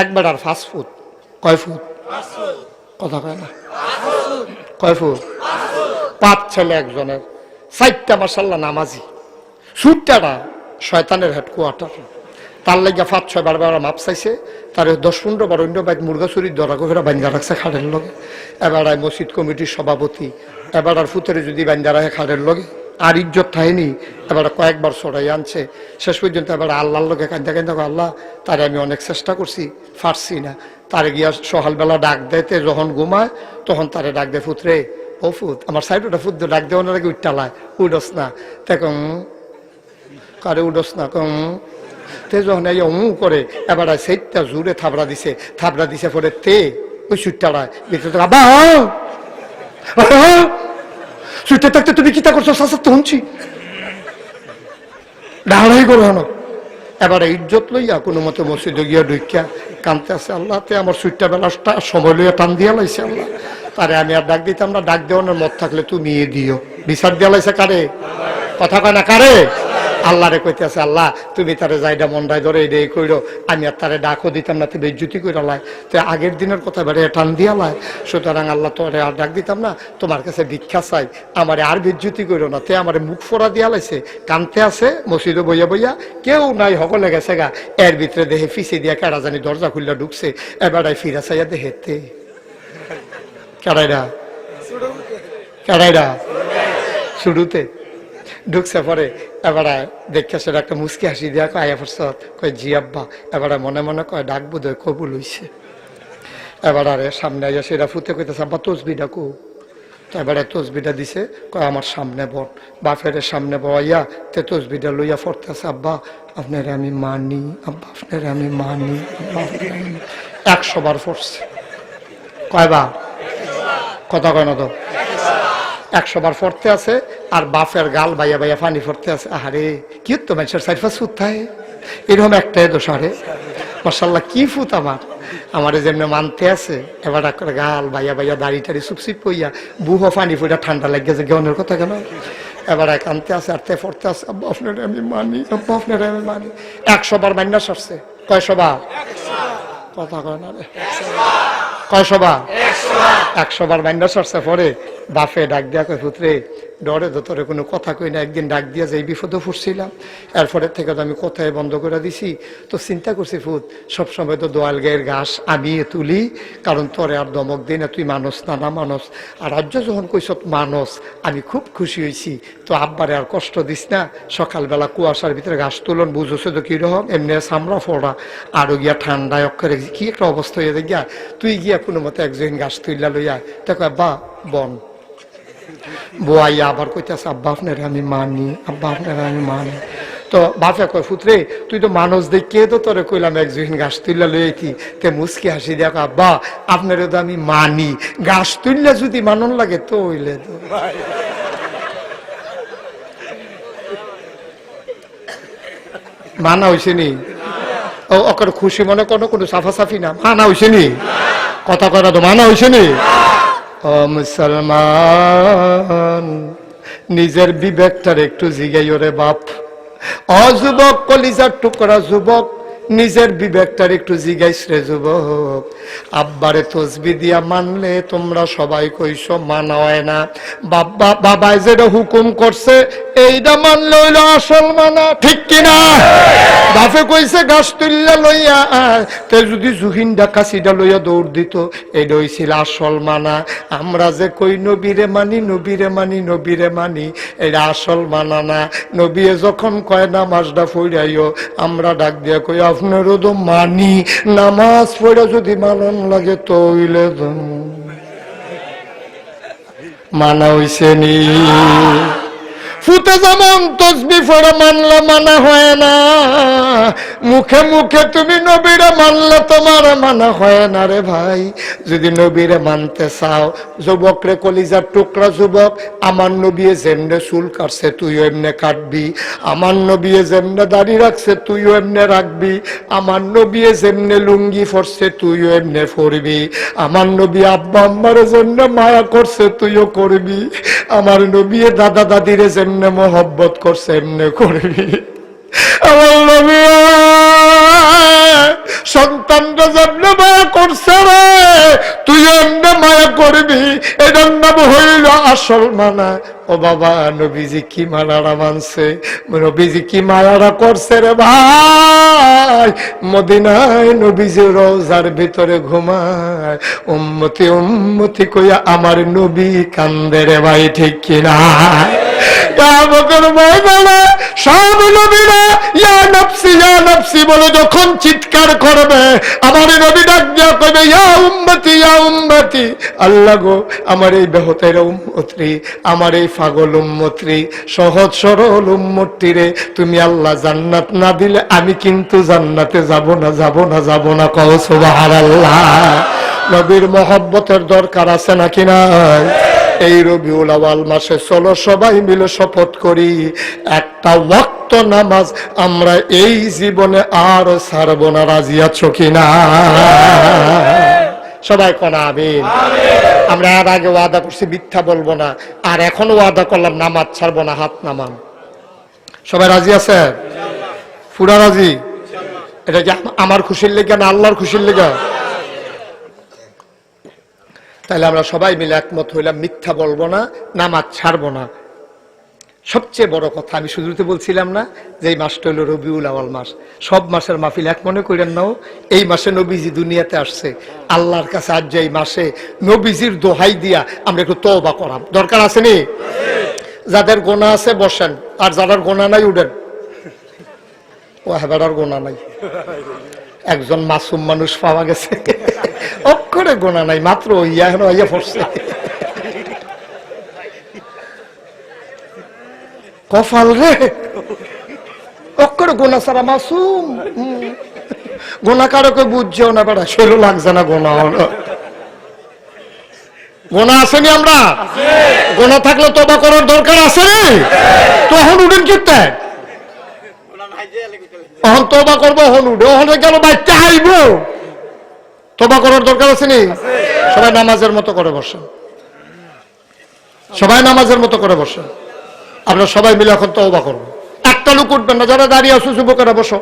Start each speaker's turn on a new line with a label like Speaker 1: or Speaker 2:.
Speaker 1: একবার আর 5 ফুট। কয় ফুট? কথা কয় না। কয় ফুট? 5 ছেলে একজনের, 4টা মাশাআল্লাহ নামাজি। সুটটাটা শয়তানের হেডকোয়ার্টার, তার লাগিয়া 5-6 বার মাপ চাইছে। তার 10-15 বার অন্য বাইক মুরগা চুরির ধরা করে বান্ধা রাখছে খাড়ের লগে। এবার মসজিদ কমিটির সভাপতি, এবার আর ফুতেরে যদি বান্ধা রাখে খাড়ের লগে আর ইজ্জত থাকেনি। এবার কয়েকবার চড়াই আনছে, শেষ পর্যন্ত এবার আল্লাহর লগে কান্দা কান্দা, আল্লাহ তারে আমি অনেক চেষ্টা করছি, পারছি না। তারে গিয়া সকালবেলা ডাক দেয়তে যখন ঘুমায় তখন তারে ডাক দেয়, ফুতরে ও ফুত, আমার সাইডটা ফুত ডাক দেওয়ার আগে উঠটালায়, উডস না তখন কারে উডস না কম তে যখন এই করে এবার সেইটা জুড়ে থাবড়া দিছে পরে তে ওই সুটটালায় ভিতরে আবা সুইটে থাকতে তুমি কিতা করছো শাসাতে শুনছি ডাড়াই করো হন। এবারে ইজ্জত লইয়া কোনো মতো মসজিদে গিয়া ঢুকিয়া কানতে আছে, আল্লাহ তে আমার সুইটটা বেলাটা সময় লইয়া টান দিয়া লাইছে আল্লাহ। তারে আমি আর ডাক দিতাম না, ডাক দেওয়ানোর মত থাকলে তুমি দিও। বিচার দিয়া লাইছে কারে? কথা কয় না কারে? আল্লাহরে কইতে আছে, আল্লাহ তুমি তারে যাইডা মন্ডায় ধরে এই কইরো, আমি আর তারে ডাকও দিতাম না, তুমি বেজ্জুতি কইরা লাই, তো আগের দিনের কথা বেড়ে টান দিয়া লাই। সুতরাং আল্লাহ তোরে আর ডাক দিতাম না, তোমার কাছে ভিক্ষা চাই, আমারে আর বেজ্জুতি কইরো না। তে আমারে মুখ ফোড়া দিয়া লাইছে, কানতে আছে মসজিদে বইয়া বইয়া, কেউ নাই, সকলে গেছে গা। এর ভিতরে দেহে ফিসে দিয়া কেডা জানি দরজা খুললা ঢুকছে। এবারে ফিরা চাইয়া দেহেতে কেডাইরা কেডাইরা শুরুতে ঢুকছে। পরে এবারে দেখে সেটা একটা মুস্কি হাসি দিয়া কয় আয়া পড়ছ, কয় জি আব্বা। এবারে মনে মনে কয় ডাক বোধহয় কবুল হইছে। এবারে সামনে আইয়া সেটা ফুতে কইতেছে, আব্বা তসবিটা কো। তো এবারে তসবিটা দিছে, কয় আমার সামনে বট। বাপের সামনে বইয়া তে তসবিটা লইয়া পড়তেছে, আব্বা আপনারে আমি মানি, আব্বা আপনারে আমি মানি, আব্বা 100 বার পড়ছে। কয়বার? কথা কয় না তো, 100 বার পড়তে আছে। আর বাপের গাল বাইয়া বাইয়া পানি পড়তে আছে। আহারে কি তো মানুষের 4-5 ফুট থাকে, এরকম একটাই দোষ। আরে মাশাআল্লাহ কি ফুট আমার যেমনি মানতে আছে। এবার করে গাল বাইয়া বাইয়া দাড়ি টাড়ি চুপচিপ পইয়া বুহ পানি পইয়া ঠান্ডা লাগিয়েছে, গেনের কথা কেন। এবার কানতে আছে আর তে পড়তে আছে, আব্বা আপনারা আমি মানি, আব্বা আপনারা আমি মানি। 100 বার মান্না সরছে। কয়শো বার? কথা কয় না রে, কয়শো বার? 100 বার মান্না সরছে। পরে বাপে ডাক দিয়া কয়, পুত্রে ডরে তো তোরে কোনো কথা কই না, একদিন ডাক দিয়া যে বিপদে পড়ছিলাম, এরপরে থেকে তো আমি কথাই বন্ধ করে দিছি। তো চিন্তা করছি ফুত, সবসময় তো দোয়াল গায়ের ঘাস আমি তুলি, কারণ তোরে আর দমক দিই না, তুই মানুষ না না মানুষ। আর রাজ্য যখন কইস মানুষ, আমি খুব খুশি হয়েছি। তো আব্বারে আর কষ্ট দিস না, সকালবেলা কুয়াশার ভিতরে ঘাস তুলন বুঝছো তো কিরকম, এমনি চামড়া ফোড়া, আরো গিয়া ঠান্ডায় অক্ষরে কি একটা অবস্থা হয়ে গিয়া, তুই গিয়া কোনো মতো একজন ঘাস তুললা লইয়া দেখো আব্বা বন বোয়াইয়া আবার কইতেছে, আব্বা আপনারা আমি মানি, আব্বা আপনারা আমি মানি। তো বাপে কয়, পুত্রে তুই তো মানুষ দেখে তো তোরে কইলাম একজন ঘাস তুললা লইতি, তে মুসকি হাসি দেখ, আব্বা আপনারা তো আমি মানি, ঘাস তুললে যদি মানন লাগে তো হইলে তো মানা হয়েছে নি। ও ওকে খুশি মনে কোনো কোনো সাফাসাফি না, মানা হয়েছে নি। কথা করা তো মানা হয়েছে নি। ও মুসলমান, নিজের বিবেকটার একটু জিগাইও রে বাপ। ও যুবক, কলিজার টুকরা যুবক, নিজের বিবেকটার একটু জিগাইস রে যুবক। আব্বারে তসবি দিয়া মানলে তোমরা সবাই কইছো মানা হয় না, বাবাই যেটা হুকুম করছে এইটা মানলে হইল আসল মানা, ঠিক কিনা? বাপে কইছে ঘাস তুললা লইয়া আয়, তে যদি জুহিনডা কাশিটা লইয়া দৌড় দিত, এটা হইছিল আসল মানা। আমরা যে কই নবীরে মানি, নবীরে মানি, নবীরে মানি, এটা আসল মানা না। নবীয়ে যখন কয় নামাজটা পড়াইও, আমরা ডাক দিয়া কই আপনারও তো মানি, নামাজ পড়া যদি মানন লাগে তো হইলে মানা হইছে নি। ফুতে যেমন তসবি পড়া মানলে মানা হয় না, মুখে মুখে তুমি নবীরে মানলে তোমার মানা হয় না রে ভাই। যদি নবীরে মানতে চাও, যুবক রে কলিজার টুকরা যুবক, আমার নবীয়ে যেমনে চুল কাটছে তুইও এমনে কাটবি, আমার নবীয়ে যেমনে দাড়ি রাখছে তুইও এমনে রাখবি, আমার নবীয়ে যেমনে লুঙ্গি পরছে তুইও এমনে পরবি, আমার নবী আব্বা আম্মারে যেমনে মায়া করছে তুইও করবি, আমার নবী দাদা দাদিরে যেমনে মোহব্বত করছে এমনে করবি। আমার নবী সন্তানরা যেমনে মায়া করছে রে, তুই এমনি মায়া করবি, এটার নাম হইল আসল মানা। ও বাবা, নবীজি কি মানারা মানছে, নবীজি কি মায়ারা করছে রে ভাই। মদিনায় নবীজি রোজার ভিতরে ঘুমায়, উম্মতি উম্মতি কইয়া আমার নবী কান্দে রে ভাই, ঠিক কিনা? কিয়ামতের ময়দানে সব নবীরা ইয়া নফসি ইয়া নফসি বলে যখন চিৎকার করবে, আমার নবী ডাক দিয়া কইবে ইয়া উম্মতি ইয়া উম্মতি। আল্লাহ গো, আমার এই বেহতের উম্মতরি, আমার এই পাগল উম্মতরি, সহজ সরল উম্মতটিরে তুমি আল্লাহ জান্নাত না দিলে আমি কিন্তু জান্নাতে যাব না, যাব না, যাব না। কও সুবহানাল্লাহ। নবীর মহব্বতের দরকার আছে নাকি নাই? এই রবিউল আউয়াল মাসে চলো সবাই মিলে শপথ করি, একটা ওয়াক্ত নামাজ আমরা এই জীবনে আর ছাড়বো না। রাজি আছো কিনা? সবাই কোন আমিন। আমরা এর আগে ওয়াদা করছি মিথ্যা বলবো না, আর এখন ওয়াদা করলাম নামাজ ছাড়বো না। হাত নামান। সবাই রাজি আছে? পুরা রাজি? এটা কি আমার খুশির লেগে না আল্লাহর খুশির লেগে? তাহলে আমরা সবাই মিলে একমত হইলাম, মিথ্যা বলবো না, নামাজ ছাড়বো না। সবচেয়ে বড় কথা আমি শুরুতে বলছিলাম না যে এই মাসটা হলো রবিউল আউয়াল মাস। সব মাসের মাহফিল এক মনে করেন নাও, এই মাসে নবীজি দুনিয়াতে আসছে। আল্লাহর কাছে আজ এই মাসে নবীজির দোহাই দিয়া আমরা একটু তওবা করাম, দরকার আছে নি? যাদের গোনা আছে বসেন, আর যাদের গোনা নাই উঠেন। ও হেবারার গোনা নাই, একজন মাসুম মানুষ পাওয়া গেছে, অক্ষরে গোনা নাই, মাত্র ইয়া ইয়া পড়ছে। কপাল রে, অক্ষরে গোনা ছাড়া মাসুম। গোনা কারোকে বুঝছেও না, বেড়া শৈল লাগছে না গোনা হলো। গোনা আসেনি? আমরা গোনা থাকলে তওবা করার দরকার আছে রে। তখন উঠেন কিতে, তখন তওবা করবো, হন উঠে ওখানে গেল বাচ্চা হাইব। তওবা করার দরকার আছে নি? সবাই নামাজের মতো করে বসেন, সবাই নামাজের মতো করে বসেন। আমরা সবাই মিলে এখন তওবা করবো। একটা লোক উঠবেন না, যারা দাঁড়িয়ে আছো যুবকেরা বসো।